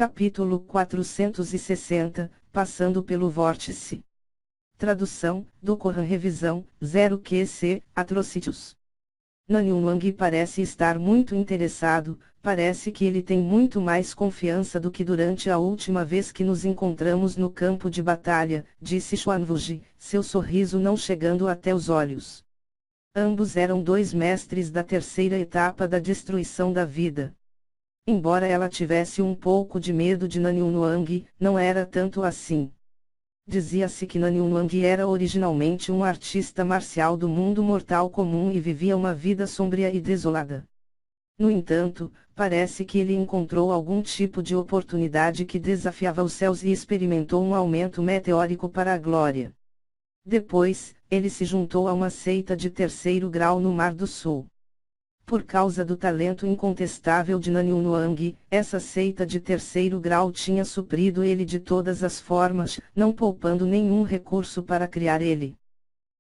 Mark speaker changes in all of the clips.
Speaker 1: Capítulo 460, Passando pelo Vórtice. Tradução, do Corã Revisão, 0QC, Atrocities. Nanyun Wang parece estar muito interessado, parece que ele tem muito mais confiança do que durante a última vez que nos encontramos no campo de batalha, disse Xuanwuji, seu sorriso não chegando até os olhos. Ambos eram dois mestres da terceira etapa da destruição da vida. Embora ela tivesse um pouco de medo de Nanyun Wang, não era tanto assim. Dizia-se que Nanyun Wang era originalmente um artista marcial do mundo mortal comum e vivia uma vida sombria e desolada. No entanto, parece que ele encontrou algum tipo de oportunidade que desafiava os céus e experimentou um aumento meteórico para a glória. Depois, ele se juntou a uma seita de terceiro grau no Mar do Sul. Por causa do talento incontestável de Nanyun Wang, essa seita de terceiro grau tinha suprido ele de todas as formas, não poupando nenhum recurso para criar ele.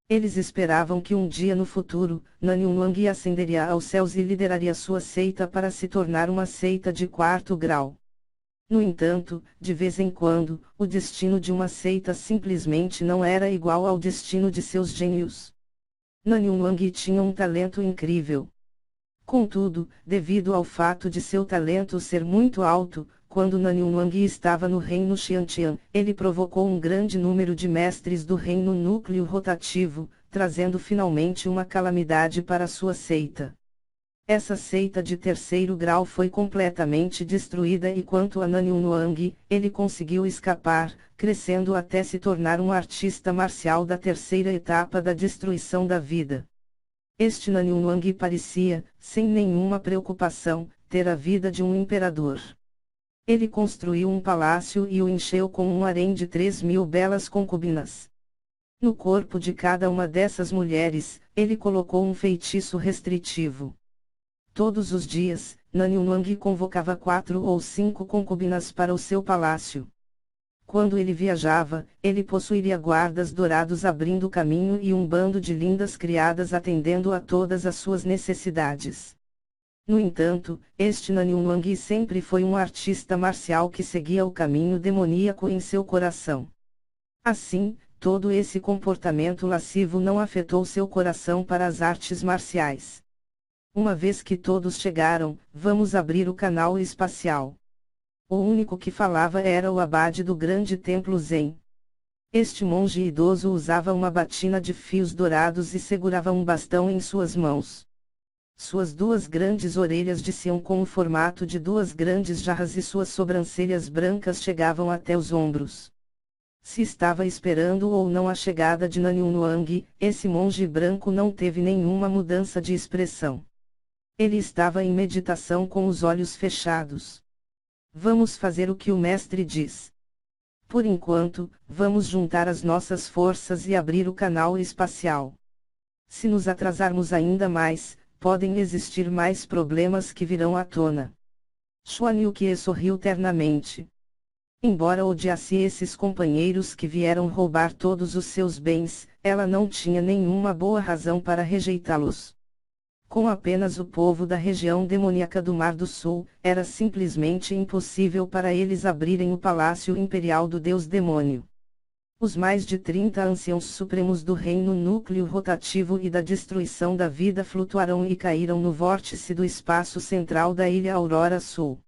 Speaker 1: Eles esperavam que um dia no futuro, Nanyun Wang ascenderia aos céus e lideraria sua seita para se tornar uma seita de quarto grau. No entanto, de vez em quando, o destino de uma seita simplesmente não era igual ao destino de seus gênios. Nanyun Wang tinha um talento incrível. Contudo, devido ao fato de seu talento ser muito alto, quando Nanyun Wang estava no reino Xiantian, ele provocou um grande número de mestres do reino núcleo rotativo, trazendo finalmente uma calamidade para sua seita. Essa seita de terceiro grau foi completamente destruída e quanto a Nanyun Wang, ele conseguiu escapar, crescendo até se tornar um artista marcial da terceira etapa da destruição da vida. Este Nanyun Wang parecia, sem nenhuma preocupação, ter a vida de um imperador. Ele construiu um palácio e o encheu com um harém de 3.000 belas concubinas. No corpo de cada uma dessas mulheres, ele colocou um feitiço restritivo. Todos os dias, Nanyun Wang convocava 4 ou 5 concubinas para o seu palácio. Quando ele viajava, ele possuiria guardas dourados abrindo caminho e um bando de lindas criadas atendendo a todas as suas necessidades. No entanto, este Nanyun Wang sempre foi um artista marcial que seguia o caminho demoníaco em seu coração. Assim, todo esse comportamento lascivo não afetou seu coração para as artes marciais. Uma vez que todos chegaram, vamos abrir o canal espacial. O único que falava era o abade do grande templo Zen. Este monge idoso usava uma batina de fios dourados e segurava um bastão em suas mãos. Suas duas grandes orelhas desciam com o formato de duas grandes jarras e suas sobrancelhas brancas chegavam até os ombros. Se estava esperando ou não a chegada de Nanyun Wang, esse monge branco não teve nenhuma mudança de expressão. Ele estava em meditação com os olhos fechados. Vamos fazer o que o mestre diz. Por enquanto, vamos juntar as nossas forças e abrir o canal espacial. Se nos atrasarmos ainda mais, podem existir mais problemas que virão à tona. Xuan Yuqie sorriu ternamente. Embora odiasse esses companheiros que vieram roubar todos os seus bens, ela não tinha nenhuma boa razão para rejeitá-los. Com apenas o povo da região demoníaca do Mar do Sul, era simplesmente impossível para eles abrirem o palácio imperial do deus demônio. Os mais de 30 anciãos supremos do reino núcleo rotativo e da destruição da vida flutuaram e caíram no vórtice do espaço central da ilha Aurora Sul.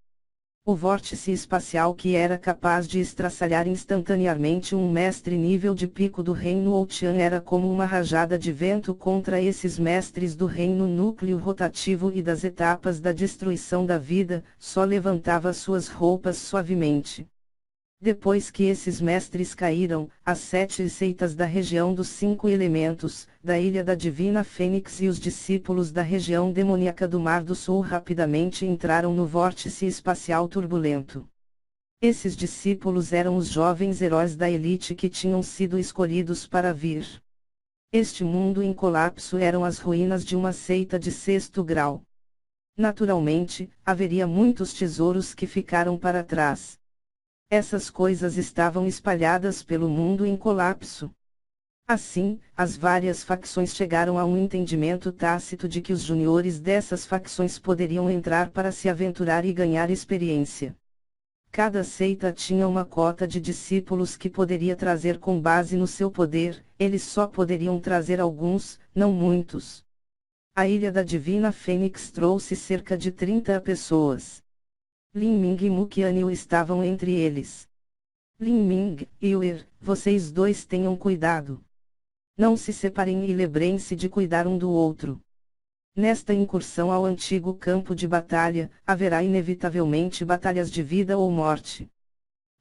Speaker 1: O vórtice espacial que era capaz de estraçalhar instantaneamente um mestre nível de pico do reino Outian era como uma rajada de vento contra esses mestres do reino núcleo rotativo e das etapas da destruição da vida, só levantava suas roupas suavemente. Depois que esses mestres caíram, as 7 seitas da região dos 5 elementos, da ilha da Divina Fênix e os discípulos da região demoníaca do Mar do Sul rapidamente entraram no vórtice espacial turbulento. Esses discípulos eram os jovens heróis da elite que tinham sido escolhidos para vir. Este mundo em colapso eram as ruínas de uma seita de 6º grau. Naturalmente, haveria muitos tesouros que ficaram para trás. Essas coisas estavam espalhadas pelo mundo em colapso. Assim, as várias facções chegaram a um entendimento tácito de que os juniores dessas facções poderiam entrar para se aventurar e ganhar experiência. Cada seita tinha uma cota de discípulos que poderia trazer com base no seu poder, eles só poderiam trazer alguns, não muitos. A Ilha da Divina Fênix trouxe cerca de 30 pessoas. Lin Ming e Mu Qianyu estavam entre eles. Lin Ming, Yuer, vocês dois tenham cuidado. Não se separem e lembrem-se de cuidar um do outro. Nesta incursão ao antigo campo de batalha, haverá inevitavelmente batalhas de vida ou morte.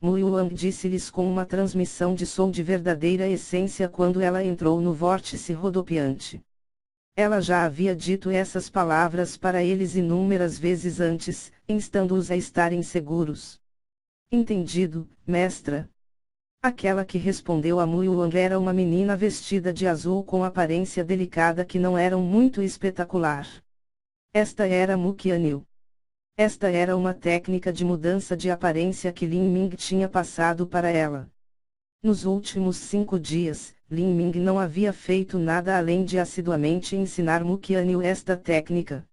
Speaker 1: Mu Yuan disse-lhes com uma transmissão de som de verdadeira essência quando ela entrou no vórtice rodopiante. Ela já havia dito essas palavras para eles inúmeras vezes antes, instando-os a estarem seguros. Entendido, mestra. Aquela que respondeu a Mu Yuan era uma menina vestida de azul com aparência delicada que não era muito espetacular. Esta era Mu Qianyu. Esta era uma técnica de mudança de aparência que Lin Ming tinha passado para ela. Nos últimos 5 dias, Lin Ming não havia feito nada além de assiduamente ensinar Mu Qianyu esta técnica.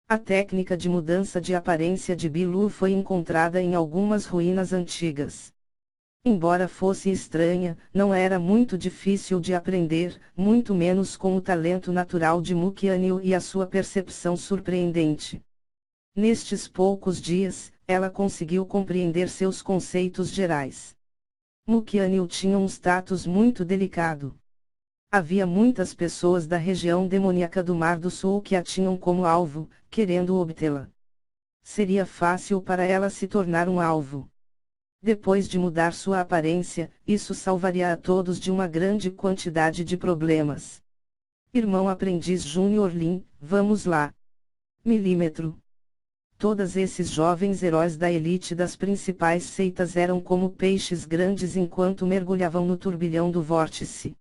Speaker 1: A técnica de mudança de aparência de Bilu foi encontrada em algumas ruínas antigas. Embora fosse estranha, não era muito difícil de aprender, muito menos com o talento natural de Mu Qianyu e a sua percepção surpreendente. Nestes poucos dias, ela conseguiu compreender seus conceitos gerais. Mu Qianyu tinha um status muito delicado. Havia muitas pessoas da região demoníaca do Mar do Sul que a tinham como alvo, querendo obtê-la. Seria fácil para ela se tornar um alvo. Depois de mudar sua aparência, isso salvaria a todos de uma grande quantidade de problemas. Irmão aprendiz Júnior Lin, vamos lá. Milímetro. Todos esses jovens heróis da elite das principais seitas eram como peixes grandes enquanto mergulhavam no turbilhão do vórtice.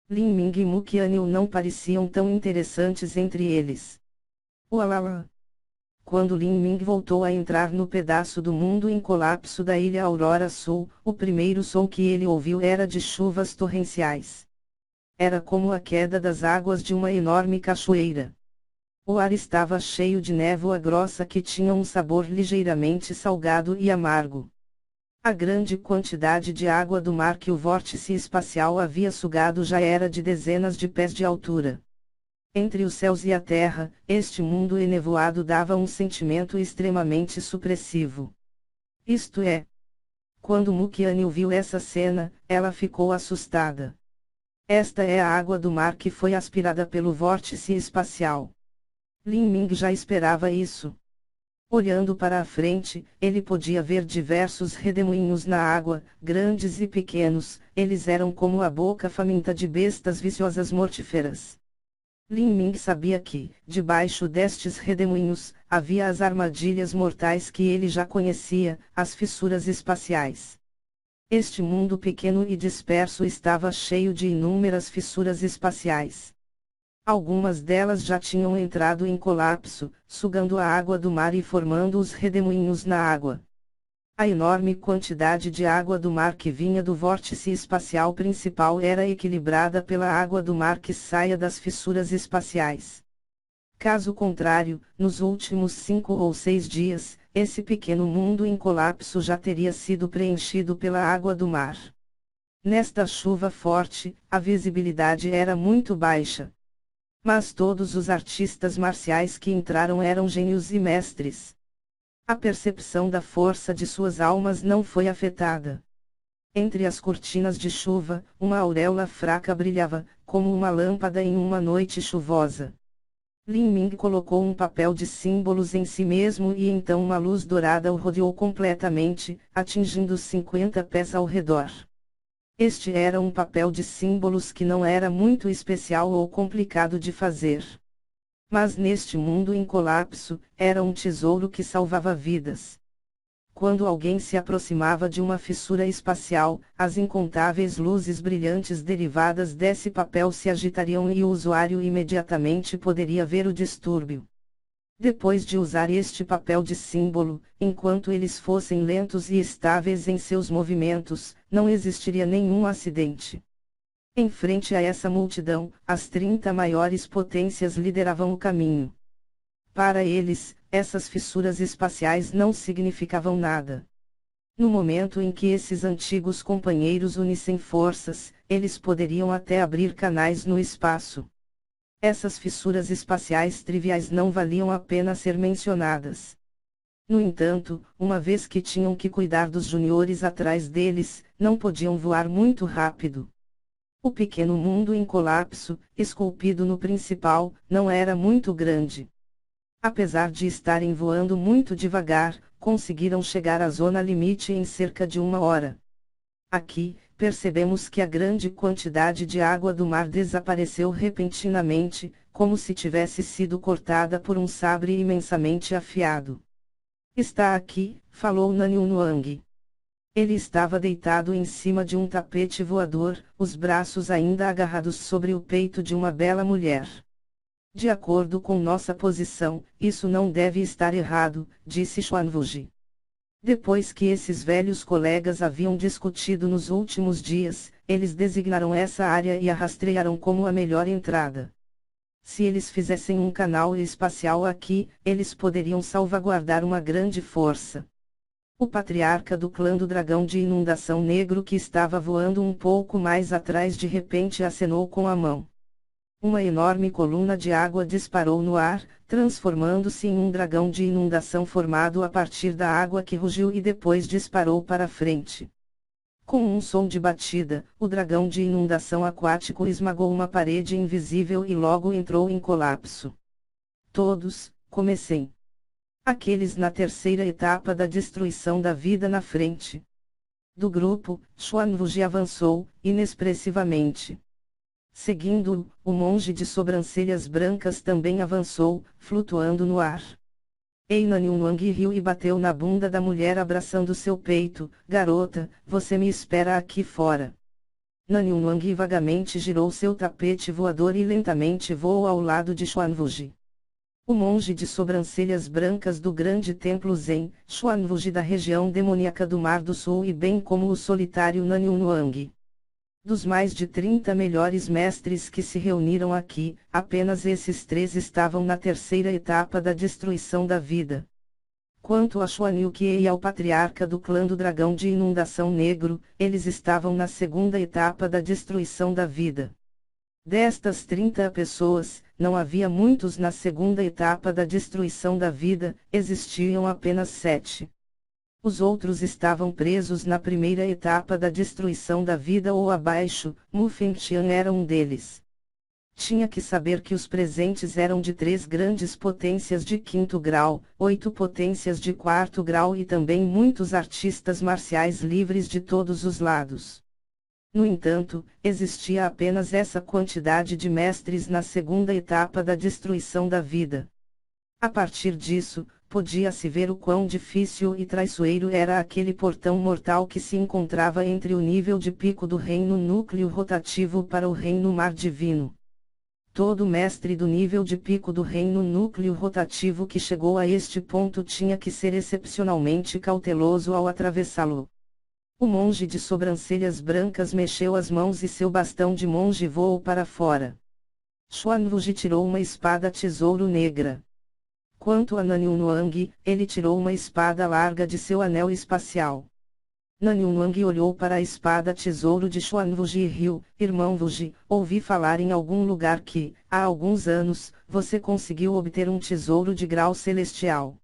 Speaker 1: Lin Ming e Mu Qianyu não pareciam tão interessantes entre eles. Ualala. Quando Lin Ming voltou a entrar no pedaço do mundo em colapso da ilha Aurora Sul, o primeiro som que ele ouviu era de chuvas torrenciais. Era como a queda das águas de uma enorme cachoeira. O ar estava cheio de névoa grossa que tinha um sabor ligeiramente salgado e amargo. A grande quantidade de água do mar que o vórtice espacial havia sugado já era de dezenas de pés de altura. Entre os céus e a terra, este mundo enevoado dava um sentimento extremamente supressivo. Isto é. Quando Mu Qianyu viu essa cena, ela ficou assustada. Esta é a água do mar que foi aspirada pelo vórtice espacial. Lin Ming já esperava isso. Olhando para a frente, ele podia ver diversos redemoinhos na água, grandes e pequenos, eles eram como a boca faminta de bestas viciosas mortíferas. Lin Ming sabia que, debaixo destes redemoinhos, havia as armadilhas mortais que ele já conhecia, as fissuras espaciais. Este mundo pequeno e disperso estava cheio de inúmeras fissuras espaciais. Algumas delas já tinham entrado em colapso, sugando a água do mar e formando os redemoinhos na água. A enorme quantidade de água do mar que vinha do vórtice espacial principal era equilibrada pela água do mar que saía das fissuras espaciais. Caso contrário, nos últimos 5 ou 6 dias, esse pequeno mundo em colapso já teria sido preenchido pela água do mar. Nesta chuva forte, a visibilidade era muito baixa. Mas todos os artistas marciais que entraram eram gênios e mestres. A percepção da força de suas almas não foi afetada. Entre as cortinas de chuva, uma auréola fraca brilhava, como uma lâmpada em uma noite chuvosa. Lin Ming colocou um papel de símbolos em si mesmo e então uma luz dourada o rodeou completamente, atingindo 50 pés ao redor. Este era um papel de símbolos que não era muito especial ou complicado de fazer. Mas neste mundo em colapso, era um tesouro que salvava vidas. Quando alguém se aproximava de uma fissura espacial, as incontáveis luzes brilhantes derivadas desse papel se agitariam e o usuário imediatamente poderia ver o distúrbio. Depois de usar este papel de símbolo, enquanto eles fossem lentos e estáveis em seus movimentos, não existiria nenhum acidente. Em frente a essa multidão, as 30 maiores potências lideravam o caminho. Para eles, essas fissuras espaciais não significavam nada. No momento em que esses antigos companheiros unissem forças, eles poderiam até abrir canais no espaço. Essas fissuras espaciais triviais não valiam a pena ser mencionadas. No entanto, uma vez que tinham que cuidar dos juniores atrás deles, não podiam voar muito rápido. O pequeno mundo em colapso, esculpido no principal, não era muito grande. Apesar de estarem voando muito devagar, conseguiram chegar à zona limite em cerca de 1 hora. Aqui, percebemos que a grande quantidade de água do mar desapareceu repentinamente, como se tivesse sido cortada por um sabre imensamente afiado. Está aqui, falou Nanyun Wang. Ele estava deitado em cima de um tapete voador, os braços ainda agarrados sobre o peito de uma bela mulher. De acordo com nossa posição, isso não deve estar errado, disse Xuanwuji. Depois que esses velhos colegas haviam discutido nos últimos dias, eles designaram essa área e a rastrearam como a melhor entrada. Se eles fizessem um canal espacial aqui, eles poderiam salvaguardar uma grande força. O patriarca do clã do dragão de inundação negro que estava voando um pouco mais atrás de repente acenou com a mão. Uma enorme coluna de água disparou no ar, transformando-se em um dragão de inundação formado a partir da água que rugiu e depois disparou para frente. Com um som de batida, o dragão de inundação aquático esmagou uma parede invisível e logo entrou em colapso. Todos, comecem. Aqueles na terceira etapa da destruição da vida na frente do grupo, Xuanwuji avançou, inexpressivamente. Seguindo-o, o monge de sobrancelhas brancas também avançou, flutuando no ar. Nanyun Wang riu e bateu na bunda da mulher abraçando seu peito. Garota, você me espera aqui fora. Nanyun Wang vagamente girou seu tapete voador e lentamente voou ao lado de Xuanwuji. O monge de sobrancelhas brancas do grande templo Zen, Xuanwuji da região demoníaca do Mar do Sul e bem como o solitário Nanyun Wang. Dos mais de 30 melhores mestres que se reuniram aqui, apenas esses 3 estavam na terceira etapa da destruição da vida. Quanto a Xuanyukie e ao patriarca do clã do dragão de inundação negro, eles estavam na segunda etapa da destruição da vida. Destas 30 pessoas, não havia muitos na segunda etapa da destruição da vida, existiam apenas 7. Os outros estavam presos na primeira etapa da destruição da vida ou abaixo, Mu Fengtian era um deles. Tinha que saber que os presentes eram de 3 grandes potências de 5º grau, 8 potências de 4º grau e também muitos artistas marciais livres de todos os lados. No entanto, existia apenas essa quantidade de mestres na segunda etapa da destruição da vida. A partir disso, podia-se ver o quão difícil e traiçoeiro era aquele portão mortal que se encontrava entre o nível de pico do reino núcleo rotativo para o reino mar divino. Todo mestre do nível de pico do reino núcleo rotativo que chegou a este ponto tinha que ser excepcionalmente cauteloso ao atravessá-lo. O monge de sobrancelhas brancas mexeu as mãos e seu bastão de monge voou para fora. Xuanwuji tirou uma espada tesouro negra. Quanto a Nanyun Wang, ele tirou uma espada larga de seu anel espacial. Nanyun Wang olhou para a espada tesouro de Xuanwuji e riu. Irmão Wuji, ouvi falar em algum lugar que, há alguns anos, você conseguiu obter um tesouro de grau celestial.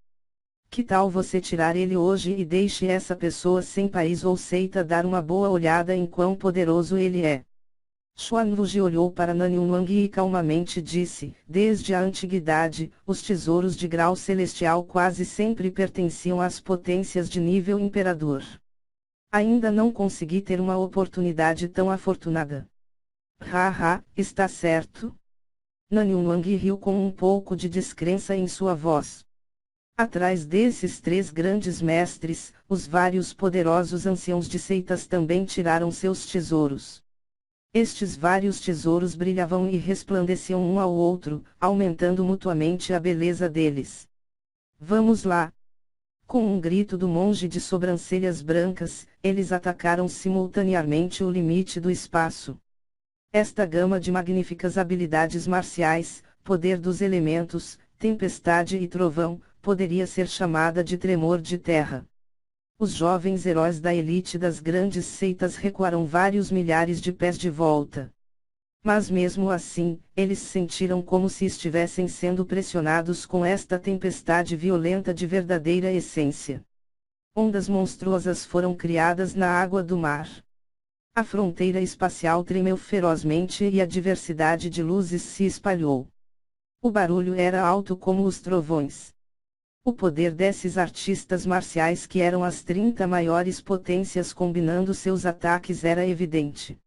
Speaker 1: Que tal você tirar ele hoje e deixe essa pessoa sem país ou seita dar uma boa olhada em quão poderoso ele é? Xuanwuji olhou para Nanyun Wang e calmamente disse, desde a antiguidade, os tesouros de grau celestial quase sempre pertenciam às potências de nível imperador. Ainda não consegui ter uma oportunidade tão afortunada. Haha, está certo? Nanyun Wang riu com um pouco de descrença em sua voz. Atrás desses 3 grandes mestres, os vários poderosos anciãos de seitas também tiraram seus tesouros. Estes vários tesouros brilhavam e resplandeciam um ao outro, aumentando mutuamente a beleza deles. Vamos lá! Com um grito do monge de sobrancelhas brancas, eles atacaram simultaneamente o limite do espaço. Esta gama de magníficas habilidades marciais, poder dos elementos, tempestade e trovão, poderia ser chamada de tremor de terra. Os jovens heróis da elite das grandes seitas recuaram vários milhares de pés de volta. Mas mesmo assim, eles sentiram como se estivessem sendo pressionados com esta tempestade violenta de verdadeira essência. Ondas monstruosas foram criadas na água do mar. A fronteira espacial tremeu ferozmente e a diversidade de luzes se espalhou. O barulho era alto como os trovões. O poder desses artistas marciais, que eram as 30 maiores potências combinando seus ataques, era evidente.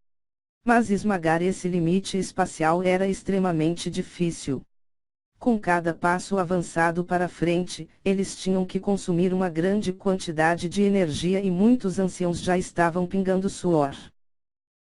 Speaker 1: Mas esmagar esse limite espacial era extremamente difícil. Com cada passo avançado para frente, eles tinham que consumir uma grande quantidade de energia e muitos anciãos já estavam pingando suor.